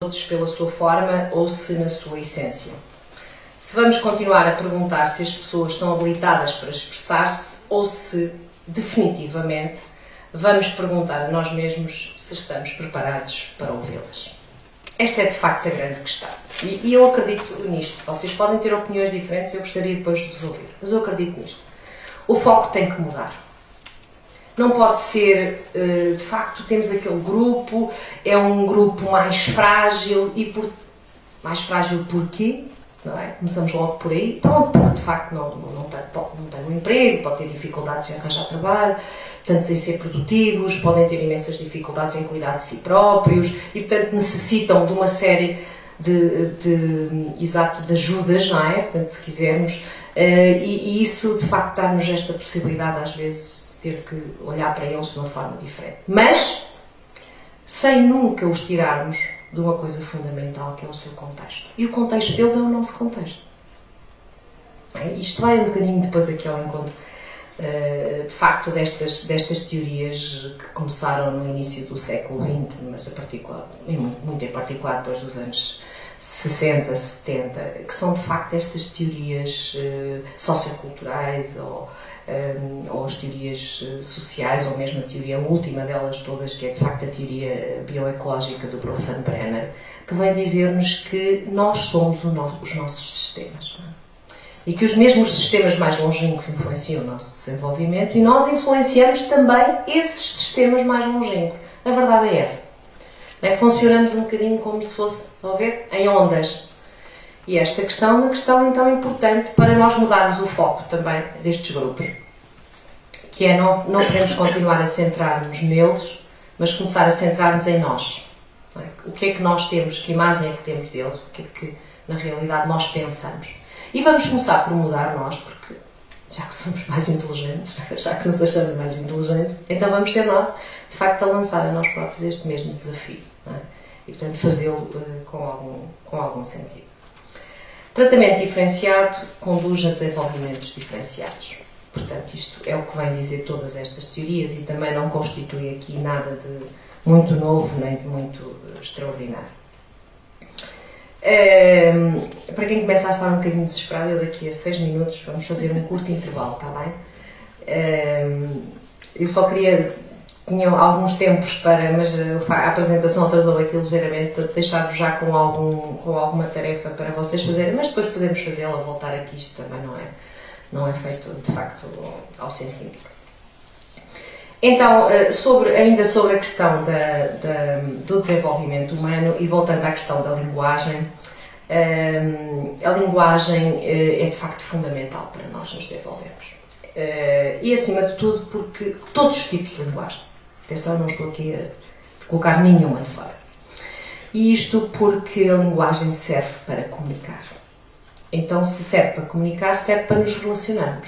todos pela sua forma ou se na sua essência. Se vamos continuar a perguntar se as pessoas estão habilitadas para expressar-se ou se, definitivamente, vamos perguntar a nós mesmos se estamos preparados para ouvi-las. Esta é, de facto, a grande questão. E eu acredito nisto. Vocês podem ter opiniões diferentes, eu gostaria depois de vos ouvir, mas eu acredito nisto. O foco tem que mudar. Não pode ser, de facto, temos aquele grupo, é um grupo mais frágil mais frágil porquê? Não é? Começamos logo por aí. Então, porque de facto não tem um emprego, pode ter dificuldades em arranjar trabalho, portanto, em ser produtivos, podem ter imensas dificuldades em cuidar de si próprios e, portanto, necessitam de uma série de ajudas, não é? Portanto, se quisermos, e isso de facto dá-nos esta possibilidade, às vezes, de ter que olhar para eles de uma forma diferente. Mas, sem nunca os tirarmos de uma coisa fundamental, que é o seu contexto. E o contexto deles é o nosso contexto. Isto vai um bocadinho depois aqui ao encontro, de facto, destas teorias que começaram no início do século XX, mas muito em particular depois dos anos 60, 70, que são de facto estas teorias socioculturais ou as teorias sociais, ou mesmo a teoria última delas todas, que é de facto a teoria bioecológica do Prof. Brenner, que vai dizer-nos que nós somos os nossos sistemas. Não é? E que os mesmos sistemas mais longínquos influenciam o nosso desenvolvimento e nós influenciamos também esses sistemas mais longínquos. A verdade é essa. Não é? Funcionamos um bocadinho como se fosse, estão a ver, em ondas. E esta questão é uma questão então importante para nós mudarmos o foco também destes grupos. Que é não podemos continuar a centrar-nos neles, mas começar a centrar-nos em nós. Não é? O que é que nós temos, que imagem é que temos deles, o que é que na realidade nós pensamos. E vamos começar por mudar nós, porque já que somos mais inteligentes, já que nos achamos mais inteligentes, então vamos ser nós, de facto, a lançar a nós próprios este mesmo desafio. Não é? E, portanto, fazê-lo com algum sentido. Tratamento diferenciado conduz a desenvolvimentos diferenciados. Portanto, isto é o que vem dizer todas estas teorias e também não constitui aqui nada de muito novo nem de muito extraordinário. Para quem começa a estar um bocadinho desesperado, eu daqui a 6 minutos vamos fazer um curto intervalo, está bem? Eu só queria, tinha alguns tempos mas a apresentação atrasou aqui ligeiramente, para deixar-vos já com alguma tarefa para vocês fazerem, mas depois podemos fazê-la, voltar aqui, isto também não é feito de facto ao centímetro. Então, ainda sobre a questão do desenvolvimento humano e voltando à questão da linguagem, a linguagem é de facto fundamental para nós nos desenvolvermos. E acima de tudo porque todos os tipos de linguagem, atenção, não estou aqui a colocar nenhuma de fora. E isto porque a linguagem serve para comunicar. Então, se serve para comunicar, serve para nos relacionarmos.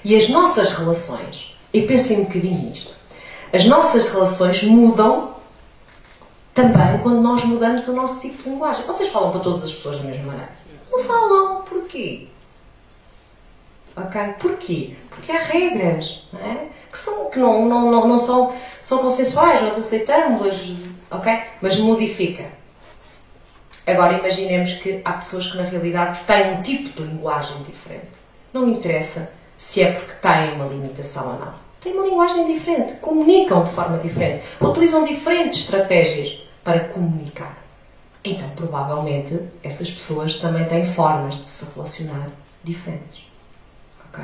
E as nossas relações, e pensem um bocadinho nisto, as nossas relações mudam também quando nós mudamos o nosso tipo de linguagem. Vocês falam para todas as pessoas da mesma maneira? Não falam. Porquê? Ok? Porquê? Porque há regras, não é? Que não são consensuais, nós aceitamos-las, ok? Mas modifica. Agora imaginemos que há pessoas que na realidade têm um tipo de linguagem diferente. Não interessa se é porque têm uma limitação ou não. Têm uma linguagem diferente, comunicam de forma diferente, utilizam diferentes estratégias para comunicar. Então, provavelmente, essas pessoas também têm formas de se relacionar diferentes. Ok?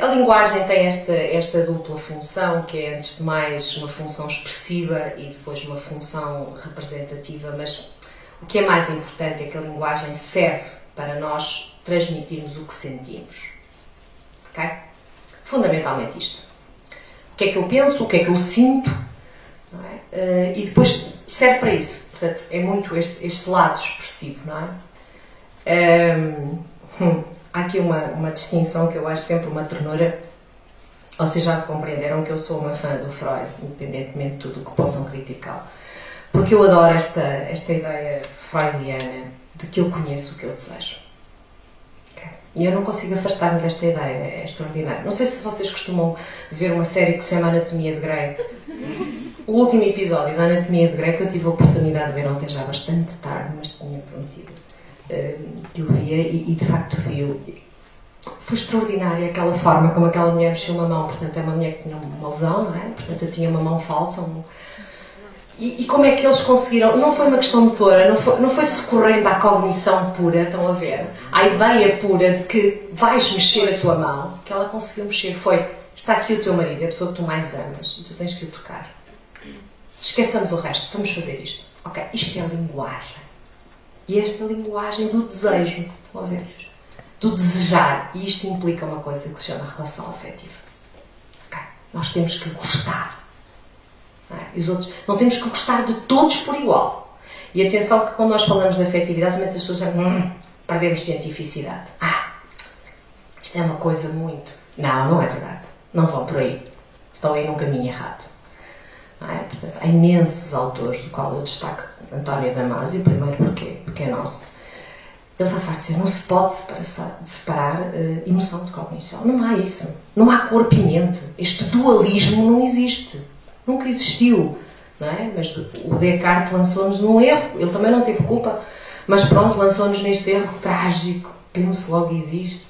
A linguagem tem esta dupla função, que é, antes de mais, uma função expressiva e depois uma função representativa, mas o que é mais importante é que a linguagem serve para nós transmitirmos o que sentimos. Ok? Fundamentalmente isto. O que é que eu penso, o que é que eu sinto, não é? E depois serve para isso. Portanto, é muito este lado expressivo, não é? Há aqui uma distinção que eu acho sempre uma ternura. Vocês já compreenderam que eu sou uma fã do Freud, independentemente de tudo o que possam criticá-lo. Porque eu adoro esta ideia freudiana de que eu conheço o que eu desejo. Okay? E eu não consigo afastar-me desta ideia, é extraordinário. Não sei se vocês costumam ver uma série que se chama Anatomia de Grey. o último episódio da Anatomia de Grey, que eu tive a oportunidade de ver ontem já bastante tarde, mas tinha prometido que o via e de facto viu. Foi extraordinária aquela forma como aquela mulher mexeu uma mão. Portanto, é uma mulher que tinha uma lesão, não é? Portanto, eu tinha uma mão falsa. E como é que eles conseguiram? Não foi uma questão motora, não foi socorrendo à cognição pura, estão a ver? À ideia pura de que vais mexer a tua mão, que ela conseguiu mexer. Foi, está aqui o teu marido, é a pessoa que tu mais amas, e tu tens que o tocar. Esqueçamos o resto, vamos fazer isto. Ok, isto é linguagem. E esta linguagem do desejo, estão a ver? Do desejar. E isto implica uma coisa que se chama relação afetiva. Okay? Nós temos que gostar. Não é? E os outros, não temos que gostar de todos por igual. E atenção que quando nós falamos de afetividade, as pessoas dizem, perdemos cientificidade. Isto é uma coisa muito... Não é verdade. Não vão por aí. Estão aí num caminho errado. Não é? Portanto, há imensos autores, do qual eu destaco António Damasio, primeiro porque é nosso. Ele está farto de dizer, não se pode separar emoção de cognição. Não há isso. Não há corpo e mente. Este dualismo não existe. Nunca existiu. Não é? Mas o Descartes lançou-nos num erro. Ele também não teve culpa. Mas pronto, lançou-nos neste erro trágico. Penso logo existe.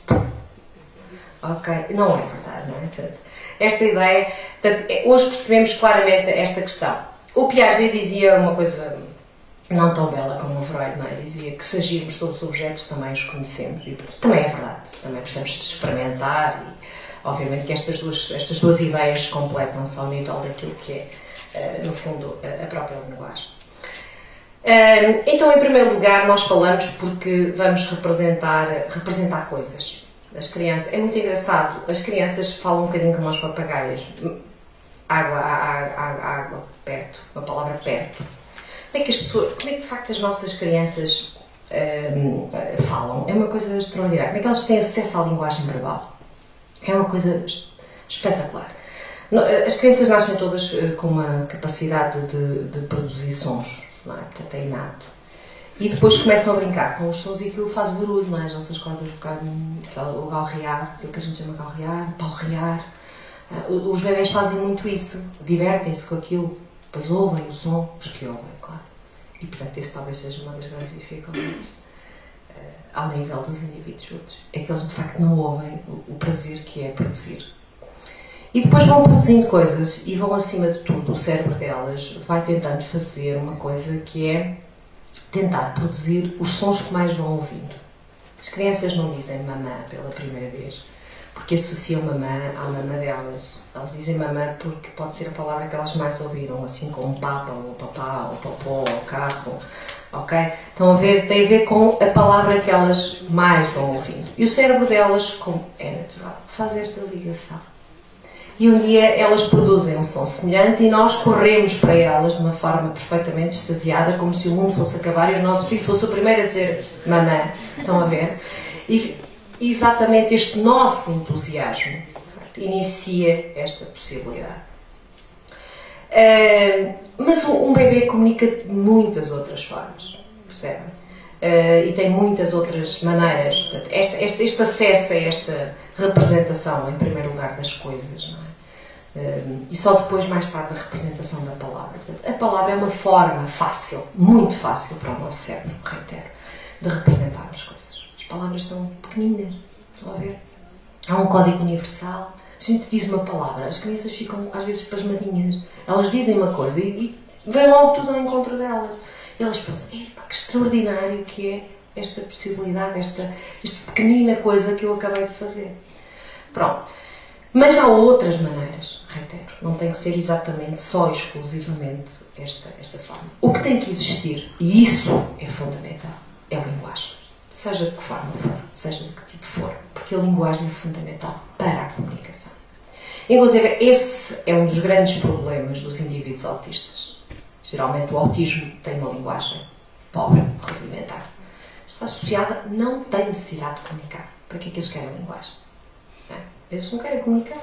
Ok. Não é verdade, não é? Portanto, esta ideia... Portanto, hoje percebemos claramente esta questão. O Piaget dizia uma coisa... não tão bela como o Freud, não é? Dizia que se agirmos sobre os objetos também os conhecemos. E também é verdade. Também precisamos de experimentar e, obviamente, que estas duas ideias completam-se ao nível daquilo que é, no fundo, a própria linguagem. Então, em primeiro lugar, nós falamos porque vamos representar coisas. As crianças... É muito engraçado. As crianças falam um bocadinho como os papagaios. Água, perto. Uma palavra perto. Como é que de facto as nossas crianças falam? É uma coisa extraordinária. Como é que elas têm acesso à linguagem verbal? É uma coisa espetacular. As crianças nascem todas com uma capacidade de produzir sons, não é? Portanto, é inato. E depois começam a brincar com os sons e aquilo faz barulho, não é? As nossas cordas vocais, o galrear, aquilo que a gente chama galrear, palrear. Os bebés fazem muito isso, divertem-se com aquilo. Depois ouvem o som, os que ouvem, claro. E, portanto, esse talvez seja uma das grandes dificuldades ao nível dos indivíduos outros. É que eles, de facto, não ouvem o prazer que é produzir. E depois vão produzindo coisas e vão, acima de tudo, o cérebro delas vai tentando fazer uma coisa que é tentar produzir os sons que mais vão ouvindo. As crianças não dizem mamã pela primeira vez, porque associam mamã à mamã delas. Elas dizem mamã porque pode ser a palavra que elas mais ouviram, assim como papa, ou papá, ou popó, ou carro, ok? Estão a ver? Tem a ver com a palavra que elas mais vão ouvindo. E o cérebro delas, como é natural, faz esta ligação. E um dia elas produzem um som semelhante e nós corremos para elas de uma forma perfeitamente extasiada, como se o mundo fosse acabar e os nossos filhos fossem o primeiro a dizer mamã. Estão a ver? E exatamente este nosso entusiasmo inicia esta possibilidade. Mas um bebê comunica de muitas outras formas, percebem? E tem muitas outras maneiras. Portanto, este acesso a esta representação, em primeiro lugar, das coisas, não é? E só depois, mais tarde, a representação da palavra. Portanto, a palavra é uma forma fácil, muito fácil para o nosso cérebro, reitero, de representarmos coisas. As palavras são pequeninas, estão a ver? Há um código universal. A gente diz uma palavra, as crianças ficam às vezes pasmadinhas. Elas dizem uma coisa e vem logo tudo ao encontro delas. E elas pensam, que extraordinário que é esta possibilidade, esta pequenina coisa que eu acabei de fazer. Pronto. Mas há outras maneiras, reitero. Não tem que ser exatamente, só exclusivamente esta forma. O que tem que existir, e isso é fundamental, é a linguagem. Seja de que forma for, seja de que tipo for, porque a linguagem é fundamental para a comunicação. Inclusive, esse é um dos grandes problemas dos indivíduos autistas. Geralmente o autismo tem uma linguagem pobre, rudimentar. Está associada, não tem necessidade de comunicar. Para que é que eles querem a linguagem? Não é? Eles não querem comunicar.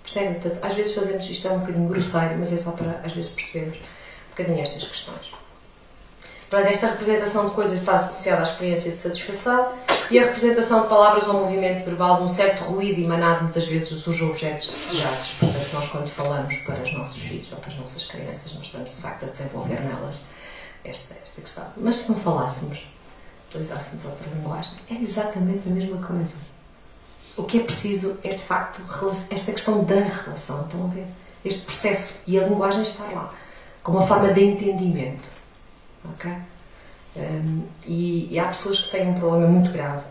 Percebem? Portanto, às vezes fazemos isto, é um bocadinho grosseiro, mas é só para, às vezes, percebermos um bocadinho estas questões. Portanto, esta representação de coisas está associada à experiência de satisfação e a representação de palavras ou movimento verbal de um certo ruído emanado muitas vezes dos objetos desejados. Portanto, nós quando falamos para os nossos filhos ou para as nossas crianças, nós estamos de facto a desenvolver nelas esta questão. Mas se não falássemos, utilizássemos outra linguagem, é exatamente a mesma coisa. O que é preciso é de facto esta questão da relação, estão a ver? Este processo, e a linguagem está lá, como uma forma de entendimento. Ok? E há pessoas que têm um problema muito grave,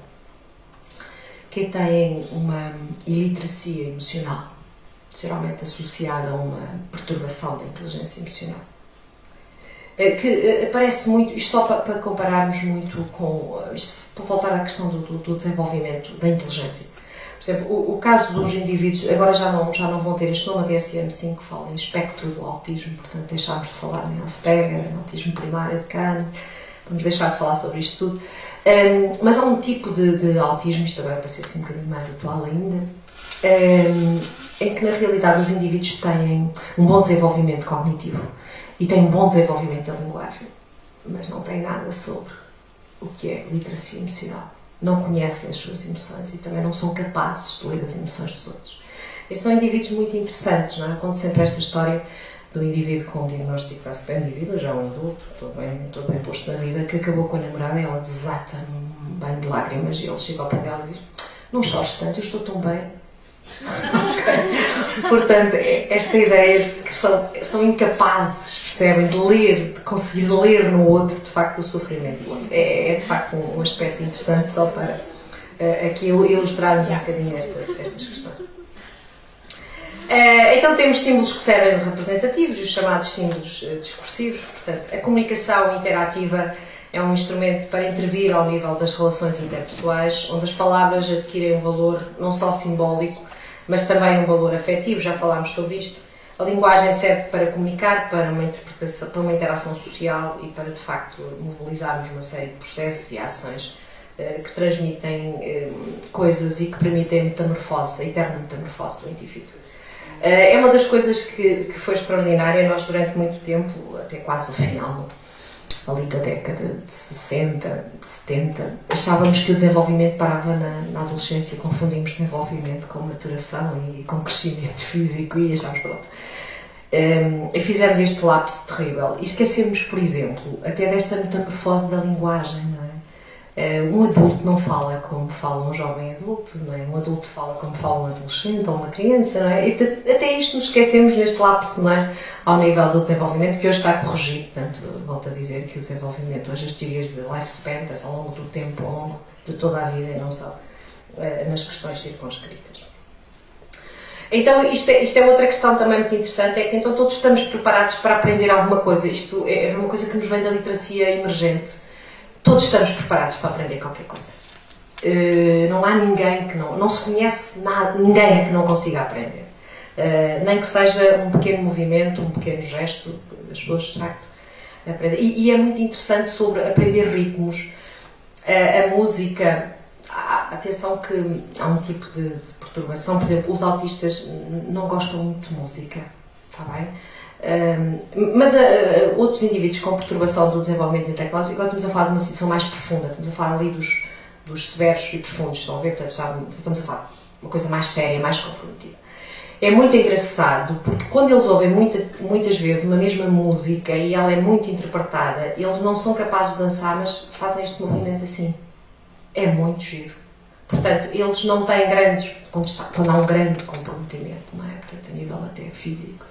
que têm uma iliteracia emocional, geralmente associada a uma perturbação da inteligência emocional, que aparece muito, isto só para compararmos muito com, isto para voltar à questão do desenvolvimento da inteligência. Por exemplo, o caso dos indivíduos, agora já não vão ter este nome, a DSM-5 fala em espectro do autismo, portanto deixámos de falar em Asperger, em autismo primário de Kahneman, vamos deixar de falar sobre isto tudo. Mas há um tipo de autismo, isto agora para ser assim um bocadinho mais atual ainda, em que na realidade os indivíduos têm um bom desenvolvimento cognitivo e têm um bom desenvolvimento da linguagem, mas não têm nada sobre o que é literacia emocional. Não conhecem as suas emoções e também não são capazes de ler as emoções dos outros. E são indivíduos muito interessantes, não é? Conto sempre esta história do indivíduo com um diagnóstico quase bem indivíduo, já um adulto, todo bem posto na vida, que acabou com a namorada e ela desata num banho de lágrimas e ele chega ao pé dela e diz: não chores tanto, eu estou tão bem. Okay. Portanto, esta ideia de que são incapazes, percebem, de ler, de conseguir ler no outro, de facto, o sofrimento do outro. É de facto um aspecto interessante só para aqui ilustrarmos um bocadinho estas questões. Então temos símbolos que servem de representativos, os chamados símbolos discursivos. Portanto, a comunicação interativa é um instrumento para intervir ao nível das relações interpessoais, onde as palavras adquirem um valor não só simbólico, mas também um valor afetivo, já falámos sobre isto. A linguagem serve para comunicar, para uma interpretação, para uma interação social e para, de facto, mobilizarmos uma série de processos e ações que transmitem coisas e que permitem a metamorfose, a eterna metamorfose do indivíduo. É uma das coisas que foi extraordinária. Nós, durante muito tempo, até quase o final, ali da década de 60, 70, achávamos que o desenvolvimento parava na adolescência, confundimos desenvolvimento com maturação e com crescimento físico e achámos pronto. E fizemos este lapso terrível e esquecemos, por exemplo, até desta metamorfose da linguagem, não é? Um adulto não fala como fala um jovem adulto, não é? Um adulto fala como fala um adolescente ou uma criança, não é? E até isto nos esquecemos neste lapso, não é? Ao nível do desenvolvimento, que hoje está corrigido. Portanto, volto a dizer que o desenvolvimento, hoje as teorias de lifespan, ao longo do tempo, ao longo de toda a vida e não só nas questões circunscritas. Então, isto é outra questão também muito interessante, é que então todos estamos preparados para aprender alguma coisa. Isto é uma coisa que nos vem da literacia emergente. Todos estamos preparados para aprender qualquer coisa. Não há ninguém que não se conhece nada, ninguém que não consiga aprender. Nem que seja um pequeno movimento, um pequeno gesto, as pessoas de facto aprendem. E é muito interessante sobre aprender ritmos, a música. Atenção que há um tipo de perturbação, por exemplo, os autistas não gostam muito de música, está bem? Mas outros indivíduos com perturbação do desenvolvimento intelectual, agora estamos a falar de uma situação mais profunda, estamos a falar ali dos severos e profundos, estão a ver? Portanto, já estamos a falar de uma coisa mais séria, mais comprometida. É muito engraçado, porque quando eles ouvem muitas vezes uma mesma música e ela é muito interpretada, eles não são capazes de dançar, mas fazem este movimento assim. É muito giro. Portanto, eles não têm grandes, quando há um grande comprometimento, não é? Portanto, a nível até físico.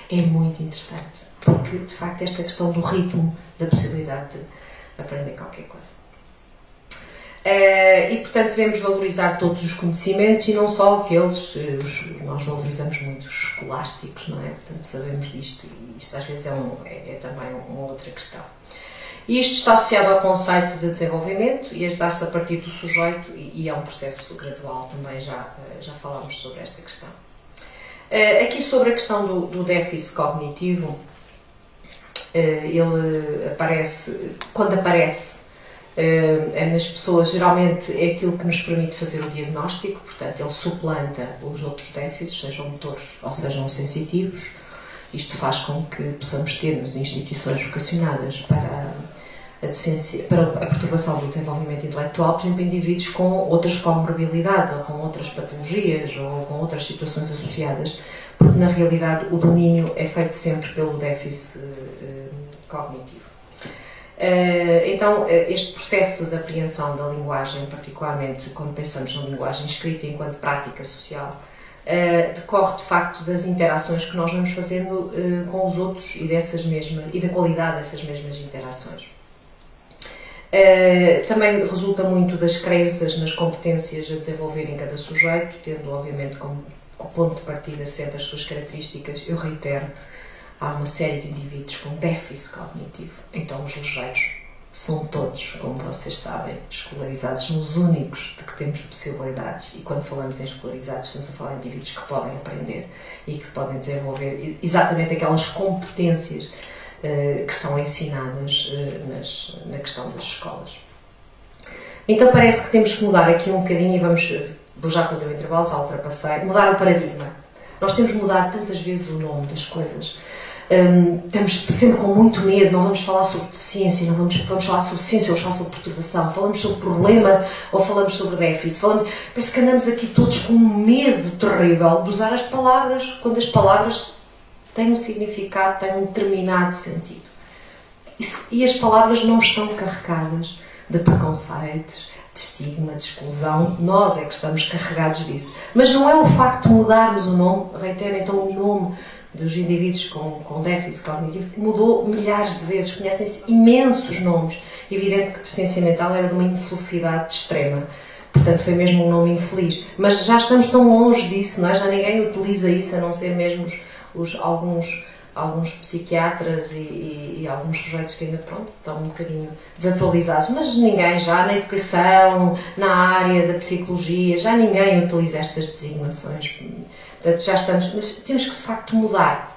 É muito interessante, porque de facto esta questão do ritmo, da possibilidade de aprender qualquer coisa. E portanto devemos valorizar todos os conhecimentos e não só aqueles, nós valorizamos muito os escolásticos, não é? Portanto sabemos disto e isto às vezes é também uma outra questão. E isto está associado ao conceito de desenvolvimento e este dá-se a partir do sujeito e é um processo gradual, também já falámos sobre esta questão. Aqui sobre a questão do déficit cognitivo, ele aparece, quando aparece nas pessoas, geralmente é aquilo que nos permite fazer o diagnóstico, portanto ele suplanta os outros déficits, sejam motores ou sejam sensitivos. Isto faz com que possamos ter nas instituições vocacionadas para a perturbação do desenvolvimento intelectual, por exemplo, indivíduos com outras comorbilidades ou com outras patologias ou com outras situações associadas, porque na realidade o domínio é feito sempre pelo déficit cognitivo. Então, este processo de apreensão da linguagem, particularmente quando pensamos na linguagem escrita enquanto prática social, decorre de facto das interações que nós vamos fazendo com os outros e da qualidade dessas mesmas interações. Também resulta muito das crenças nas competências a desenvolver em cada sujeito, tendo obviamente como ponto de partida sempre as suas características. Eu reitero, há uma série de indivíduos com déficit cognitivo, então os ligeiros são todos, como vocês sabem, escolarizados, são os únicos de que temos possibilidades, e quando falamos em escolarizados estamos a falar de indivíduos que podem aprender e que podem desenvolver exatamente aquelas competências que são ensinadas na questão das escolas. Então parece que temos que mudar aqui um bocadinho, e vou já fazer o intervalo, já ultrapassei, mudar o paradigma. Nós temos mudado tantas vezes o nome das coisas. Estamos sempre com muito medo, não vamos falar sobre deficiência, não vamos falar sobre ciência, vamos falar sobre perturbação, falamos sobre problema ou falamos sobre déficit. Parece que andamos aqui todos com um medo terrível de usar as palavras, quando as palavras têm um significado, têm um determinado sentido. E as palavras não estão carregadas de preconceitos, de estigma, de exclusão. Nós é que estamos carregados disso. Mas não é o facto de mudarmos o nome, reitero, então o nome dos indivíduos com déficit cognitivo mudou milhares de vezes, conhecem-se imensos nomes. Evidente que deficiência mental era de uma infelicidade extrema, portanto foi mesmo um nome infeliz, mas já estamos tão longe disso, não é? Já ninguém utiliza isso, a não ser mesmo alguns psiquiatras e alguns sujeitos que ainda, pronto, estão um bocadinho desatualizados, mas ninguém já na educação, na área da psicologia, já ninguém utiliza estas designações. Portanto, já estamos, mas temos que de facto mudar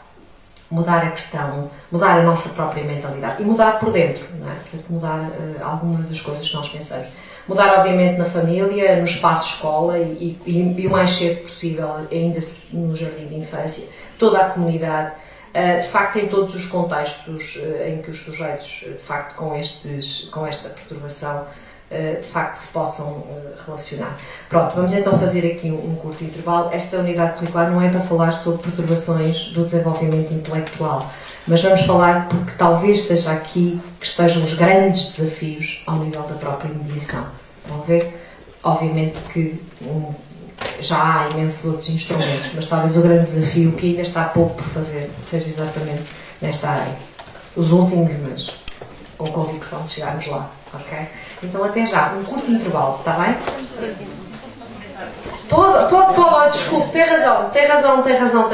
a questão, mudar a nossa própria mentalidade e mudar por dentro, não é? Portanto, mudar algumas das coisas que nós pensamos. Mudar, obviamente, na família, no espaço escola e o mais cedo possível, ainda no jardim de infância, toda a comunidade, de facto, em todos os contextos em que os sujeitos, de facto, com esta perturbação, de facto se possam relacionar. Pronto, vamos então fazer aqui um curto intervalo. Esta unidade curricular não é para falar sobre perturbações do desenvolvimento intelectual, mas vamos falar porque talvez seja aqui que estejam os grandes desafios ao nível da própria mediação. Vão ver? Obviamente que já há imensos outros instrumentos, mas talvez o grande desafio que ainda está pouco por fazer seja exatamente nesta área. Os últimos, mas com convicção de chegarmos lá, ok? Então até já, um curto intervalo, está bem? Pode, desculpe, tem razão.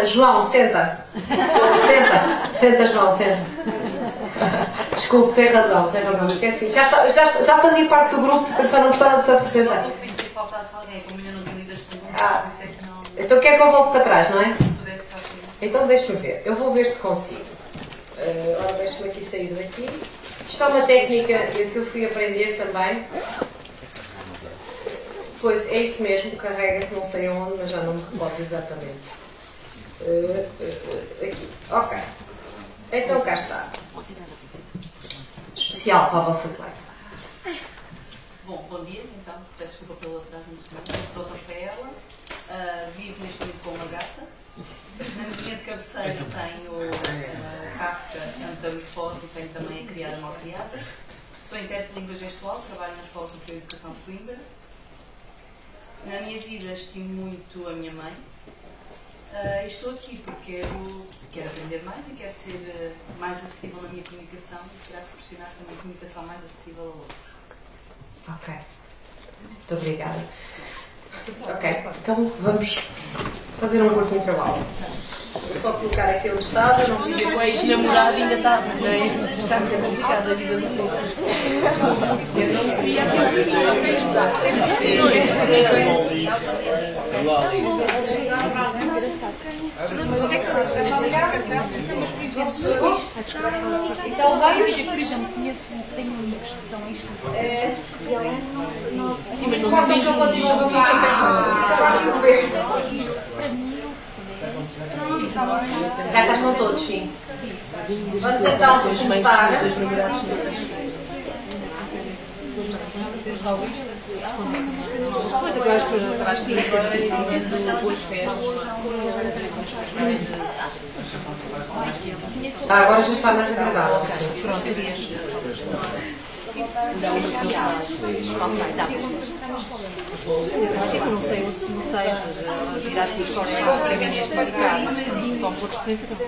João, senta. Senta, João, senta. Desculpe, tem razão, esqueci. Já fazia parte do grupo, portanto já não precisava de se apresentar. Eu pensei que faltasse alguém, como ainda não tenho lido as perguntas, por isso é que não... Então quer que eu volte para trás, não é? Então deixe-me ver, eu vou ver se consigo. Ora, deixe-me aqui sair daqui. Isto é uma técnica que eu fui aprender também. Pois, é isso mesmo, carrega-se não sei onde, mas já não me recordo exatamente. Aqui, ok. Então cá está. Especial para a vossa colega. Bom dia, então, peço desculpa pelo atraso antes de mais. Eu sou a Rafaela, vivo neste momento com uma gata. Na mesinha de cabeceira tenho Kafka, Metamorfose, e tenho também a Criada Mal Criada. Sou intérprete de língua gestual, trabalho na Escola Superior de Educação de Coimbra. Na minha vida estimo muito a minha mãe. Estou aqui porque quero aprender mais e quero ser mais acessível na minha comunicação e se calhar proporcionar também comunicação mais acessível a outros. Ok. Muito obrigada. Ok, então vamos fazer um curto intervalo. Vou só colocar aqui onde estava, não dizer que o ex-namorado ainda está muito complicada a vida do povo. Eu não queria então vamos. Por exemplo, tenho amigos que são ex-casados. Mas não que eu continuo a já cá estão todos, sim. Vamos então começar. Pois agora as coisas para as filhas, duas festas. Agora já está mais agradável. Pronto, não sei, virar as escolas para mim é complicado, mas só por coisa que eu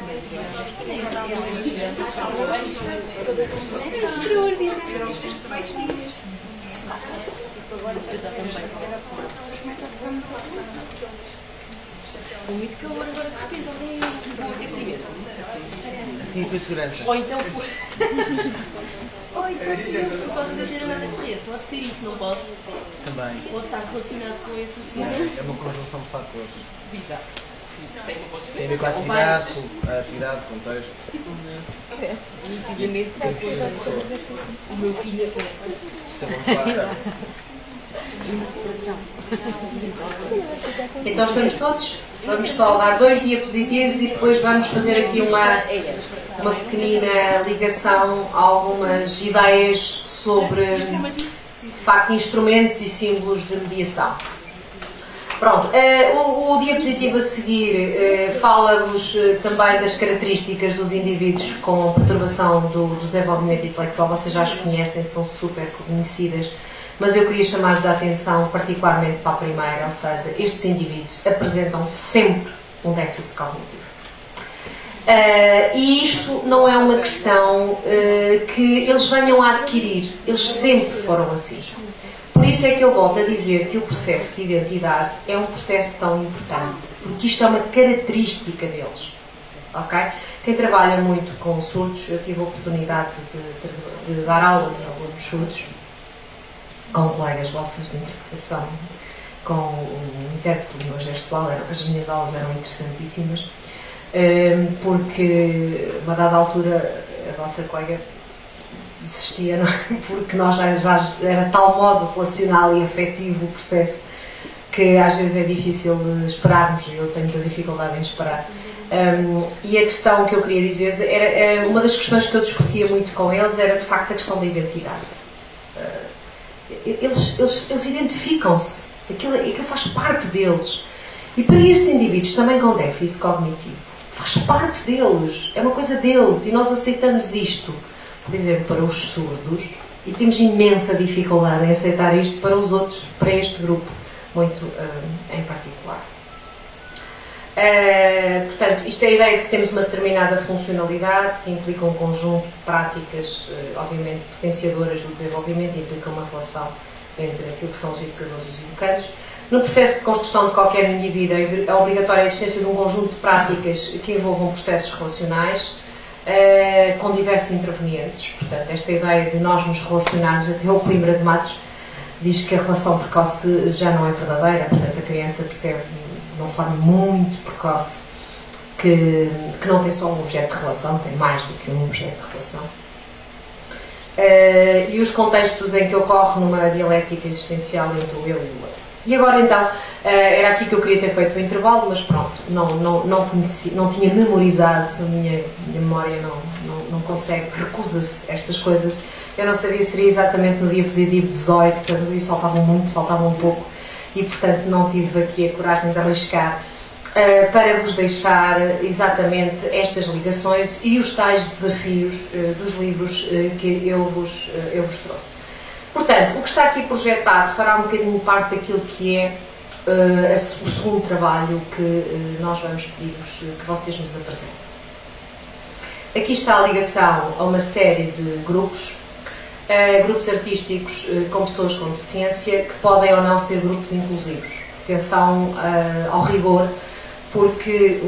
Com muito calor agora de repente, Assim foi segurança. ou então foi. Ou então só se deixar nada a correr. Pode ser isso, não pode? Também. Pode estar relacionado com esse assunto. É uma conjunção de fatores. Exato. Tem uma Tem a ver com a atividade, contexto. Nitidamente, o meu filho aparece. Vamos falar. Uma separação. Então estamos todos? Vamos só dar 2 diapositivos e depois vamos fazer aqui uma pequenina ligação a algumas ideias sobre, de facto, instrumentos e símbolos de mediação. Pronto, o diapositivo a seguir fala-vos também das características dos indivíduos com perturbação do desenvolvimento intelectual. Vocês já as conhecem, são super conhecidas, mas eu queria chamar-vos a atenção particularmente para a primeira, ou seja, estes indivíduos apresentam sempre um déficit cognitivo. E isto não é uma questão que eles venham a adquirir, eles sempre foram assim. Por isso é que eu volto a dizer que o processo de identidade é um processo tão importante, porque isto é uma característica deles. Ok? Quem trabalha muito com surdos, eu tive a oportunidade de dar aulas a alunos surdos, com colegas vossas de interpretação, com um intérprete de língua gestual. As minhas aulas eram interessantíssimas, porque a uma dada altura a vossa colega desistia, não é? Porque nós já era tal modo relacional e afetivo o processo que às vezes é difícil esperarmos, e eu tenho muita dificuldade em esperar. E a questão que eu queria dizer era uma das questões que eu discutia muito com eles, era de facto a questão da identidade. Eles identificam-se, aquilo faz parte deles, e para estes indivíduos também com déficit cognitivo faz parte deles, é uma coisa deles, e nós aceitamos isto, por exemplo, para os surdos, e temos imensa dificuldade em aceitar isto para os outros, para este grupo muito em particular. Portanto, isto é a ideia de que temos uma determinada funcionalidade que implica um conjunto de práticas, obviamente potenciadoras do desenvolvimento, e implica uma relação entre aquilo que são os educadores e os educantes. No processo de construção de qualquer indivíduo é obrigatória a existência de um conjunto de práticas que envolvam processos relacionais com diversos intervenientes. Portanto, esta ideia de nós nos relacionarmos, até o Coimbra de Matos diz que a relação precoce já não é verdadeira, portanto a criança percebe de uma forma muito precoce que não tem só um objeto de relação, tem mais do que um objeto de relação. E os contextos em que ocorre numa dialética existencial entre o eu e o outro. E agora então, era aqui que eu queria ter feito o intervalo, mas pronto, não conheci, não tinha memorizado, a minha memória não consegue, recusa-se estas coisas. Eu não sabia se seria exatamente no diapositivo 18, porque ali faltava um pouco, e portanto não tive aqui a coragem de arriscar para vos deixar exatamente estas ligações e os tais desafios dos livros que eu vos trouxe. Portanto, o que está aqui projetado fará um bocadinho parte daquilo que é o segundo trabalho que nós vamos pedir-vos que vocês nos apresentem. Aqui está a ligação a uma série de grupos artísticos com pessoas com deficiência, que podem ou não ser grupos inclusivos. Atenção ao rigor, porque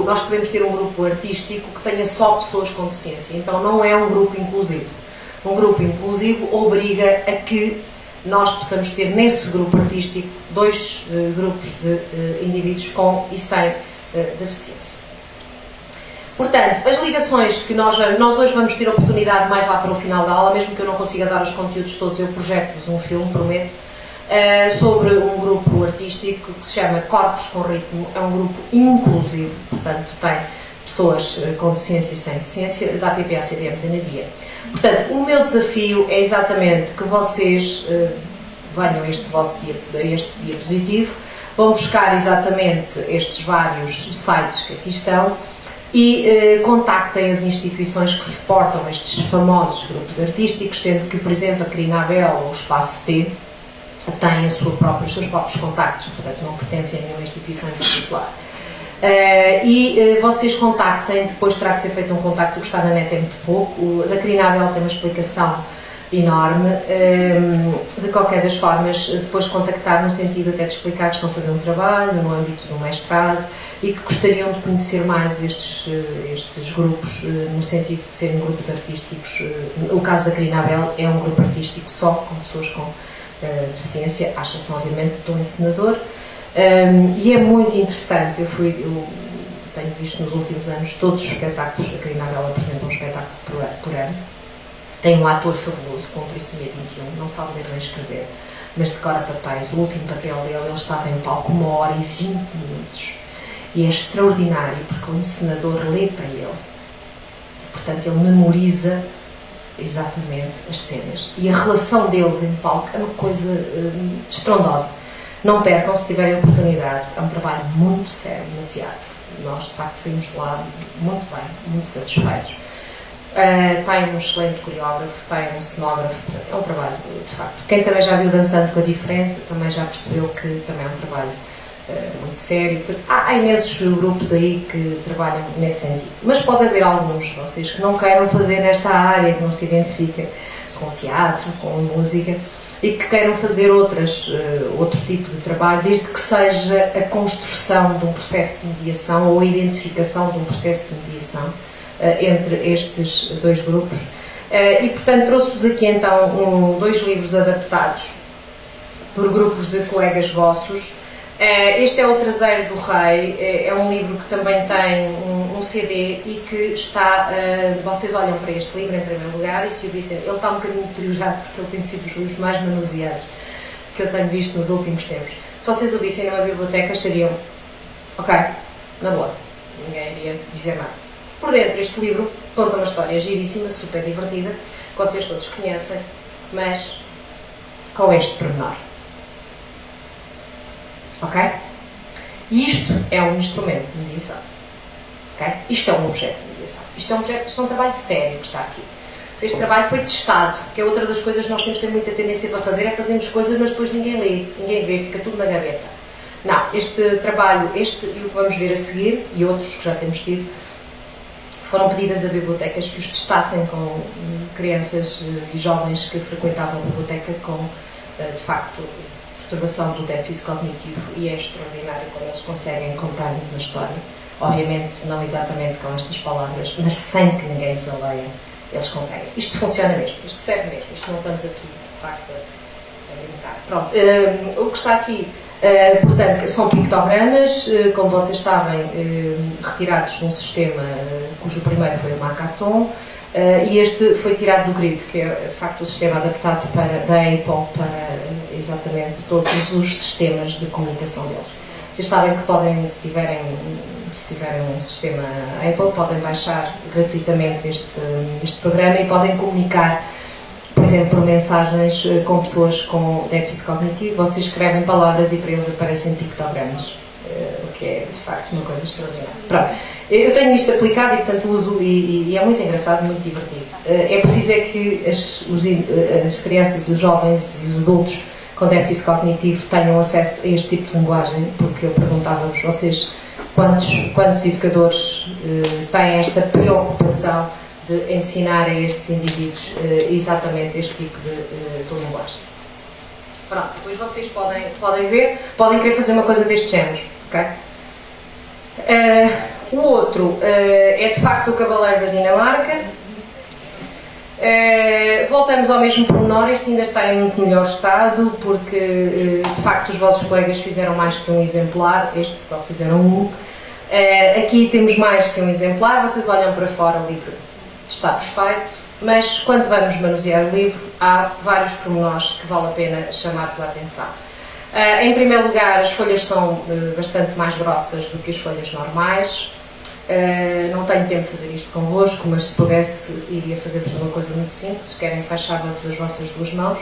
nós podemos ter um grupo artístico que tenha só pessoas com deficiência, então não é um grupo inclusivo. Um grupo inclusivo obriga a que nós possamos ter nesse grupo artístico 2 grupos de indivíduos com e sem deficiência. Portanto, as ligações que nós hoje vamos ter a oportunidade mais lá para o final da aula, mesmo que eu não consiga dar os conteúdos todos, eu projeto-vos um filme, prometo, sobre um grupo artístico que se chama Corpos com Ritmo. É um grupo inclusivo, portanto tem pessoas com deficiência e sem deficiência da APP-ACDM da Nadia. Portanto, o meu desafio é exatamente que vocês venham a este diapositivo, vão buscar exatamente estes vários sites que aqui estão e contactem as instituições que suportam estes famosos grupos artísticos, sendo que, por exemplo, a Crinabel ou o Espaço T têm os seus próprios contactos, portanto não pertencem a nenhuma instituição em particular. Vocês contactem, depois terá que ser feito um contacto, o que está na net é muito pouco. O da Crinabel tem uma explicação enorme. De qualquer das formas, depois contactar no sentido até de explicar que estão a fazer um trabalho no âmbito do mestrado e que gostariam de conhecer mais estes grupos, no sentido de serem grupos artísticos. O caso da Crinabel é um grupo artístico só, com pessoas com deficiência, à exceção, obviamente, do encenador. E é muito interessante, eu tenho visto nos últimos anos todos os espetáculos, a Crinabel apresenta um espetáculo por ano. Tem um ator fabuloso, com trissomia 21, não sabe ler nem escrever, mas decora papéis. O último papel dele, ele estava em palco 1h20. E é extraordinário, porque o encenador lê para ele. Portanto, ele memoriza exatamente as cenas. E a relação deles em palco é uma coisa estrondosa. Não percam, se tiverem oportunidade. É um trabalho muito sério no teatro. Nós, de facto, saímos de lá muito bem, muito satisfeitos. Tem um excelente coreógrafo, tem um cenógrafo, portanto, é um trabalho, de facto. Quem também já viu Dançando com a Diferença, também já percebeu que também é um trabalho muito sério. Há imensos grupos aí que trabalham nesse sentido. Mas pode haver alguns de vocês que não queiram fazer nesta área, que não se identifiquem com o teatro, com a música, e que queiram fazer outro tipo de trabalho, desde que seja a construção de um processo de mediação ou a identificação de um processo de mediação entre estes dois grupos. E, portanto, trouxe-vos aqui então dois livros adaptados por grupos de colegas vossos. Este é O Traseiro do Rei, é um livro que também tem um CD e que está, vocês olham para este livro em primeiro lugar e se o vissem, ele está um bocadinho deteriorado porque ele tem sido os livros mais manuseados que eu tenho visto nos últimos tempos. Se vocês o vissem numa biblioteca estariam, ok, na boa, ninguém iria dizer nada. Por dentro, este livro conta uma história giríssima, super divertida, que vocês todos conhecem, mas com este pormenor. Ok? E isto é um instrumento de mediação. Ok? Isto é um objeto de mediação. Isto é um trabalho sério que está aqui. Este trabalho foi testado, que é outra das coisas que nós temos que ter muita tendência para fazer, é fazermos coisas, mas depois ninguém lê, ninguém vê, fica tudo na gaveta. Não, este trabalho, este e o que vamos ver a seguir, e outros que já temos tido, foram pedidas a bibliotecas que os testassem com crianças e jovens que frequentavam a biblioteca com, de facto, perturbação do déficit cognitivo, e é extraordinário como eles conseguem contar-nos a história. Obviamente, não exatamente com estas palavras, mas sem que ninguém lhes a leia, eles conseguem. Isto funciona mesmo, isto serve mesmo, isto não estamos aqui, de facto, a brincar. Pronto, o que está aqui, portanto, são pictogramas, como vocês sabem, retirados de um sistema cujo primeiro foi o Macaton, e este foi tirado do Grid, que é de facto o sistema adaptado da Apple para exatamente todos os sistemas de comunicação deles. Vocês sabem que podem, se tiverem um sistema Apple, podem baixar gratuitamente este programa e podem comunicar, por exemplo, por mensagens com pessoas com déficit cognitivo. Vocês escrevem palavras e para eles aparecem pictogramas, o que é de facto uma coisa extraordinária. Pronto. Eu tenho isto aplicado e, portanto, uso e é muito engraçado, muito divertido. É preciso é que as crianças, os jovens e os adultos com déficit cognitivo tenham acesso a este tipo de linguagem, porque eu perguntava-vos, vocês, quantos educadores têm esta preocupação de ensinar a estes indivíduos exatamente este tipo de linguagem? Pronto, depois vocês podem ver, podem querer fazer uma coisa deste género, ok? O outro é de facto o Cavaleiro da Dinamarca. Voltamos ao mesmo pormenor, este ainda está em muito melhor estado, porque de facto os vossos colegas fizeram mais que um exemplar, este só fizeram um. Aqui temos mais que um exemplar, vocês olham para fora, o livro está perfeito, mas quando vamos manusear o livro há vários pormenores que vale a pena chamar-vos a atenção. Em primeiro lugar, as folhas são bastante mais grossas do que as folhas normais. Não tenho tempo de fazer isto convosco, mas se pudesse, iria fazer-vos uma coisa muito simples. Se querem, enfaixava-vos as vossas duas mãos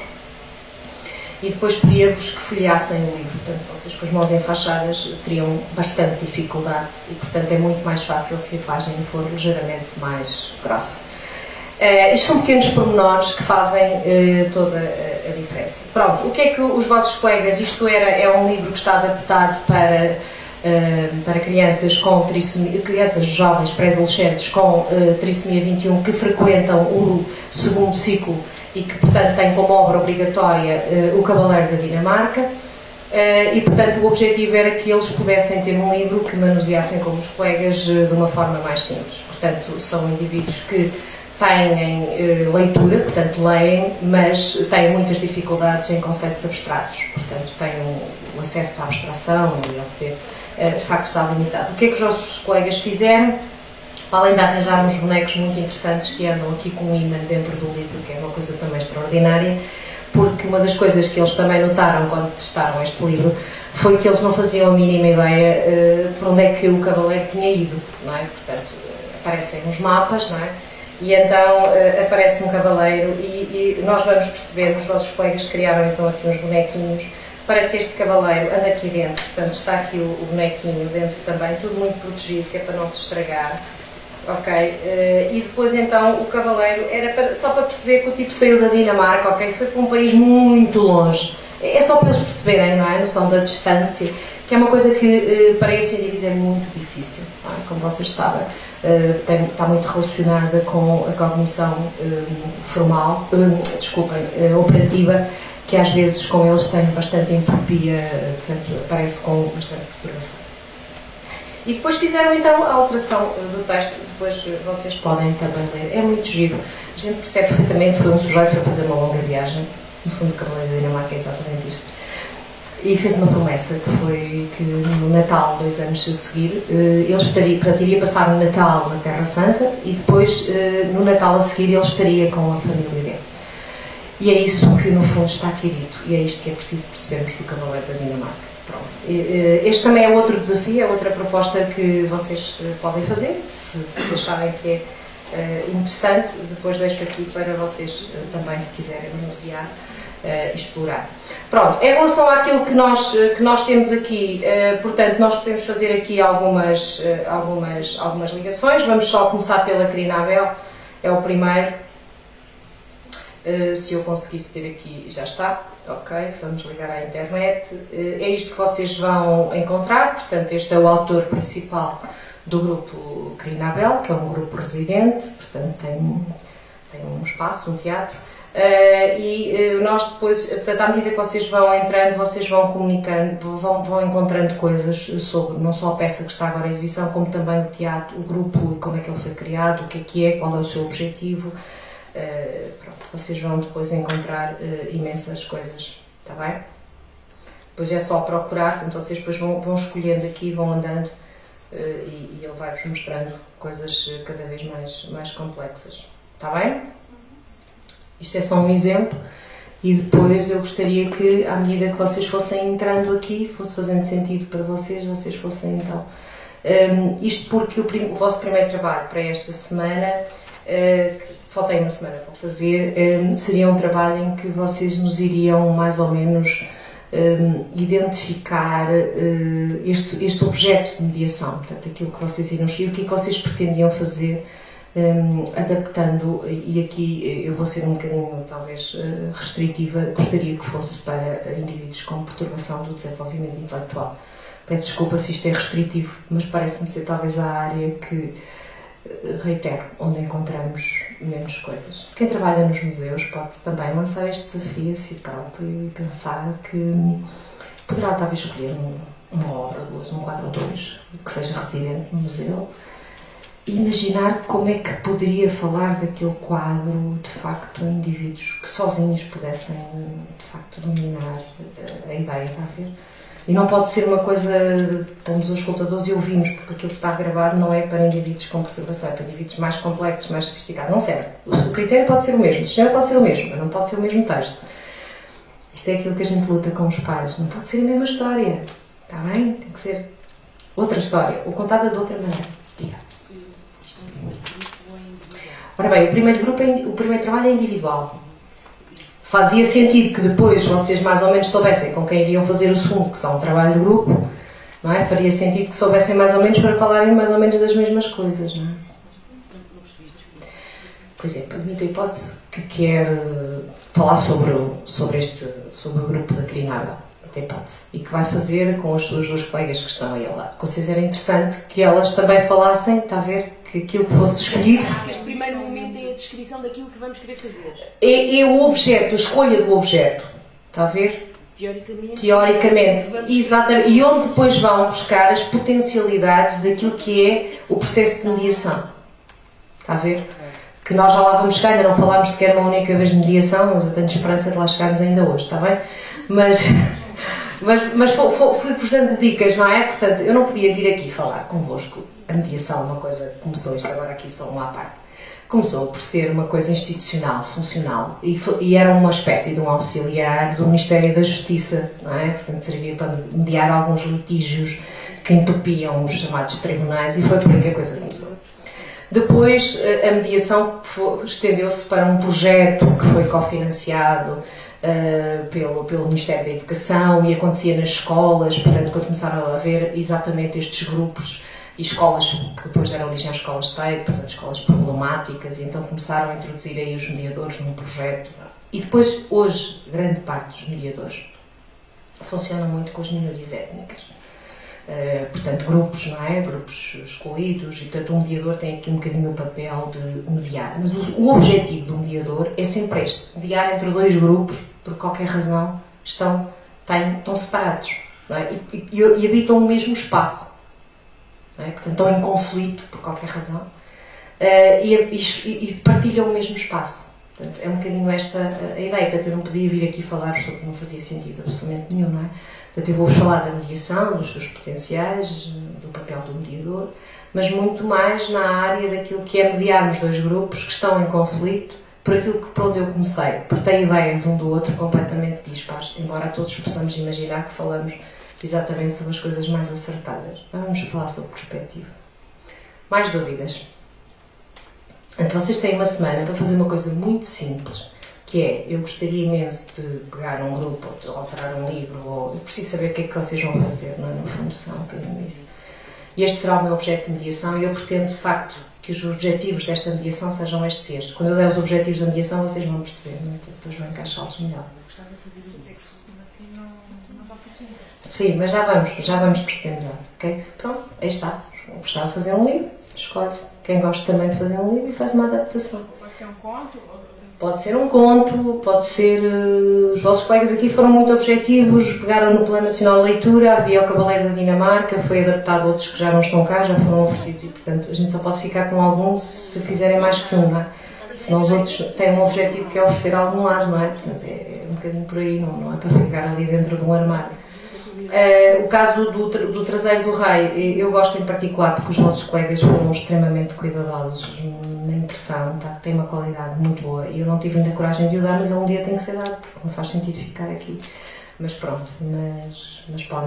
e depois pedia-vos que folheassem o livro. Portanto, vocês com as mãos enfaixadas teriam bastante dificuldade e, portanto, é muito mais fácil se a página for ligeiramente mais grossa. Isto são pequenos pormenores que fazem toda a diferença. Pronto, o que é que os vossos colegas, é um livro que está adaptado para crianças com trissomia, crianças jovens, pré-adolescentes com trissomia 21 que frequentam o segundo ciclo e que, portanto, têm como obra obrigatória o Cavaleiro da Dinamarca. E, portanto, o objetivo era que eles pudessem ter um livro que manuseassem como os colegas de uma forma mais simples. Portanto, são indivíduos que têm leitura, portanto leem, mas têm muitas dificuldades em conceitos abstratos, portanto têm o acesso à abstração e ao poder, de facto está limitado. O que é que os nossos colegas fizeram? Além de arranjar uns bonecos muito interessantes que andam aqui com um ímã dentro do livro, que é uma coisa também extraordinária, porque uma das coisas que eles também notaram quando testaram este livro foi que eles não faziam a mínima ideia para onde é que o cavaleiro tinha ido, não é? Portanto, aparecem uns mapas, não é? E então aparece um cavaleiro e nós vamos perceber, os vossos colegas criaram então aqui uns bonequinhos para que este cavaleiro ande aqui dentro. Portanto, está aqui o bonequinho dentro também, tudo muito protegido, que é para não se estragar. Ok? E depois então o cavaleiro era só para perceber que o tipo saiu da Dinamarca, ok? Foi para um país muito longe. É só para eles perceberem, não é? A noção da distância, que é uma coisa que para estes indivíduos é muito difícil, não é? Como vocês sabem. Está muito relacionada com a cognição formal, operativa, que às vezes com eles tem bastante entropia, portanto aparece com bastante perturbação. E depois fizeram então a alteração do texto, depois vocês podem também ler, é muito giro, a gente percebe perfeitamente que foi um sujeito que foi fazer uma longa viagem, no fundo o Cavaleiro da Dinamarca é exatamente isto. E fez uma promessa que foi que no Natal, 2 anos a seguir, ele iria passar o Natal na Terra Santa e depois, no Natal a seguir, ele estaria com a família dele. E é isso que, no fundo, está aqui dito. E é isto que é preciso percebermos do Cavaleiro da Dinamarca. Pronto. Este também é outro desafio, é outra proposta que vocês podem fazer, se acharem que é interessante. Depois deixo aqui para vocês também, se quiserem manusear. Explorar. Pronto, em relação àquilo que nós temos aqui, portanto, nós podemos fazer aqui algumas ligações. Vamos só começar pela Carina Abel, é o primeiro. Se eu conseguisse ter aqui, já está. Ok, vamos ligar à internet. É isto que vocês vão encontrar, portanto, este é o autor principal do grupo Carina Abel, que é um grupo residente, portanto, tem um espaço, um teatro. Nós depois, portanto, à medida que vocês vão entrando, vocês vão comunicando, vão encontrando coisas sobre não só a peça que está agora em exibição, como também o teatro, o grupo, como é que ele foi criado, o que é, qual é o seu objetivo. Pronto, vocês vão depois encontrar imensas coisas, está bem? Depois é só procurar, portanto, vocês depois vão escolhendo aqui, vão andando e ele vai-vos mostrando coisas cada vez mais complexas, está bem? Isto é só um exemplo e depois eu gostaria que, à medida que vocês fossem entrando aqui, fosse fazendo sentido para vocês fossem então. Isto porque o vosso primeiro trabalho para esta semana, só tem uma semana para fazer, seria um trabalho em que vocês nos iriam mais ou menos identificar este objeto de mediação, portanto, aquilo que vocês iriam escolher, o que é que vocês pretendiam fazer. Adaptando, e aqui eu vou ser um bocadinho talvez restritiva, gostaria que fosse para indivíduos com perturbação do desenvolvimento intelectual. Peço desculpa se isto é restritivo, mas parece-me ser talvez a área que, reitero, onde encontramos menos coisas. Quem trabalha nos museus pode também lançar este desafio a si próprio e pensar que poderá talvez escolher uma obra, duas, um quadro ou dois, que seja residente no museu, e imaginar como é que poderia falar daquele quadro, de facto, a indivíduos que sozinhos pudessem, de facto, dominar a ideia, está a ver? E não pode ser uma coisa, estamos os escutadores e ouvimos, porque aquilo que está gravado não é para indivíduos com perturbação, é para indivíduos mais complexos, mais sofisticados. Não serve. O critério pode ser o mesmo, o sistema pode ser o mesmo, mas não pode ser o mesmo texto. Isto é aquilo que a gente luta com os pais. Não pode ser a mesma história, está bem? Tem que ser outra história, ou contada de outra maneira. Diga. Ora bem, o primeiro trabalho é individual. Fazia sentido que depois vocês mais ou menos soubessem com quem iriam fazer o segundo, que são um trabalho de grupo, não é? Faria sentido que soubessem mais ou menos para falarem mais ou menos das mesmas coisas, não é? Por exemplo, admito a hipótese que quer falar sobre o grupo da Crinada, até hipótese, e que vai fazer com as suas duas colegas que estão aí ao lado. Considero interessante que elas também falassem, está a ver, que aquilo que fosse escolhido... Este primeiro momento é a descrição daquilo que vamos querer fazer. É o objeto, a escolha do objeto, está a ver? Teoricamente, exatamente. E onde depois vão buscar as potencialidades daquilo que é o processo de mediação. Está a ver? Que nós já lá vamos chegar, ainda não falámos sequer uma única vez de mediação, mas eu tenho esperança de lá chegarmos ainda hoje, está bem? Mas fui portanto dicas, não é? Portanto, eu não podia vir aqui falar convosco. A mediação, uma coisa, começou isto agora aqui só uma à parte. Começou por ser uma coisa institucional, funcional, e era uma espécie de um auxiliar do Ministério da Justiça, não é? Portanto, servia para mediar alguns litígios que entupiam os chamados tribunais, e foi por aí que a coisa começou. Depois, a mediação estendeu-se para um projeto que foi cofinanciado pelo Ministério da Educação e acontecia nas escolas, portanto, quando começaram a haver exatamente estes grupos e escolas que depois deram origem às escolas TEI, portanto, escolas problemáticas, e então começaram a introduzir aí os mediadores num projeto. E depois, hoje, grande parte dos mediadores funcionam muito com as minorias étnicas. Portanto, grupos, não é? Grupos excluídos, e portanto o mediador tem aqui um bocadinho o papel de mediar. Mas o objetivo do mediador é sempre este: mediar entre dois grupos, por qualquer razão, estão separados, não é? E habitam o mesmo espaço, não é? Portanto, estão em conflito, por qualquer razão, e partilham o mesmo espaço. Portanto, é um bocadinho esta a ideia. Portanto, eu não podia vir aqui falar sobre que não fazia sentido absolutamente nenhum, não é? Portanto, eu vou-vos falar da mediação, dos seus potenciais, do papel do mediador, mas muito mais na área daquilo que é mediar os dois grupos que estão em conflito, por aquilo que por onde eu comecei, porque têm ideias um do outro completamente dispares, embora todos possamos imaginar que falamos exatamente sobre as coisas mais acertadas. Vamos falar sobre perspectiva. Mais dúvidas? Então, vocês têm uma semana para fazer uma coisa muito simples, que é, eu gostaria imenso de pegar um grupo, ou de alterar um livro, ou eu preciso saber o que é que vocês vão fazer, não é? No fundo, são um bocadinho isso. E este será o meu objeto de mediação, e eu pretendo, de facto, que os objetivos desta mediação sejam estes. Quando eu der os objetivos da mediação, vocês vão perceber, não é? Depois vou encaixá-los melhor. Gostava de fazer um exercício assim, não vai funcionar. Sim, mas já vamos perceber melhor, ok? Pronto, aí está. Gostava de fazer um livro, escolhe. Quem gosta também de fazer um livro e faz uma adaptação. Pode ser um conto? Pode ser um conto, pode ser... os vossos colegas aqui foram muito objetivos, pegaram no Plano Nacional de Leitura, havia o Cavaleiro da Dinamarca, foi adaptado a outros que já não estão cá, já foram oferecidos, e portanto a gente só pode ficar com algum se fizerem mais que um, não é? Senão os outros têm um objetivo que é oferecer a algum lado, não é? Portanto, é um bocadinho por aí, não é para ficar ali dentro de um armário. O caso do traseiro do rei, eu gosto em particular porque os vossos colegas foram extremamente cuidadosos na impressão, tá? Tem uma qualidade muito boa, e eu não tive ainda coragem de o dar, mas ele um dia tem que ser dado, porque não faz sentido ficar aqui. Mas pronto, mas podem.